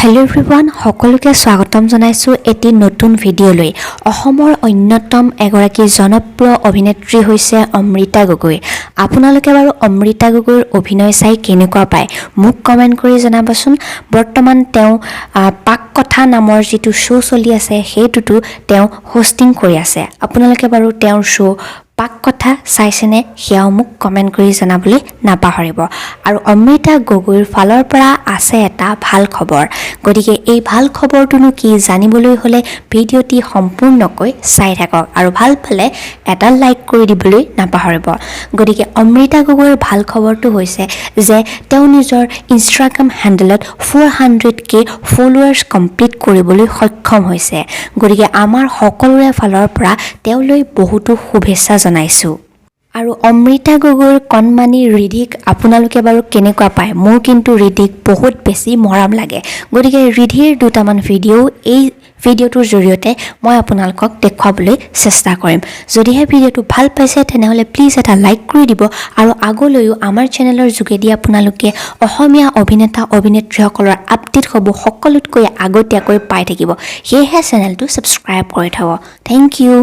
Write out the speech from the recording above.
Hello' everyone সকলোকে স্বাগতম জনাইছোঁ এটি নতুন ভিডিঅ'লৈ। অসমৰ অন্যতম এগৰাকী জনপ্ৰিয় অভিনেত্ৰী হৈছে অমৃতা গগৈ। আপোনালোকে বাৰু অমৃতা গগৈৰ অভিনয় চাই কেনেকুৱা পায় মোক কমেণ্ট কৰি জনাবচোন। বৰ্তমান তেওঁ পাক কথা নামৰ যিটো শ্ব' চলি আছে সেইটোতো তেওঁ হোষ্টিং কৰি আছে। আপোনালোকে বাৰু তেওঁৰ শ্ব' পাক কথা চাইছেনে সেয়াও মোক কমেণ্ট কৰি জনাবলৈ নাপাহৰিব। আৰু অমৃতা গগৈৰ ফালৰ পৰা আছে এটা ভাল খবৰ। গতিকে এই ভাল খবৰটোনো কি জানিবলৈ হ'লে ভিডিঅ'টি সম্পূৰ্ণকৈ চাই থাকক আৰু ভাল পালে এটা লাইক কৰি দিবলৈ নাপাহৰিব। গতিকে অমৃতা গগৈৰ ভাল খবৰটো হৈছে যে তেওঁ নিজৰ ইনষ্টাগ্ৰাম হেণ্ডেলত 400K ফলোৱাৰ্ছ কমপ্লিট কৰিবলৈ সক্ষম হৈছে। গতিকে আমাৰ সকলোৰে ফালৰ পৰা তেওঁলৈ বহুতো শুভেচ্ছা জনাইছোঁ। আৰু অমৃতা গগৈৰ কণমানি ৰিধিক আপোনালোকে বাৰু কেনেকুৱা পায়? মোৰ কিন্তু ৰিধিক বহুত বেছি মৰম লাগে। গতিকে ৰিধিৰ দুটামান ভিডিঅ' এই ভিডিঅ'টোৰ জৰিয়তে মই আপোনালোকক দেখুৱাবলৈ চেষ্টা কৰিম। যদিহে ভিডিঅ'টো ভাল পাইছে তেনেহ'লে প্লিজ এটা লাইক কৰি দিব আৰু আগলৈও আমাৰ চেনেলৰ যোগেদি আপোনালোকে অসমীয়া অভিনেতা অভিনেত্ৰীসকলৰ আপডেট হ'ব সকলোতকৈ আগতীয়াকৈ পাই থাকিব। সেয়েহে চেনেলটো ছাবস্ক্ৰাইব কৰি থ'ব। Thank U.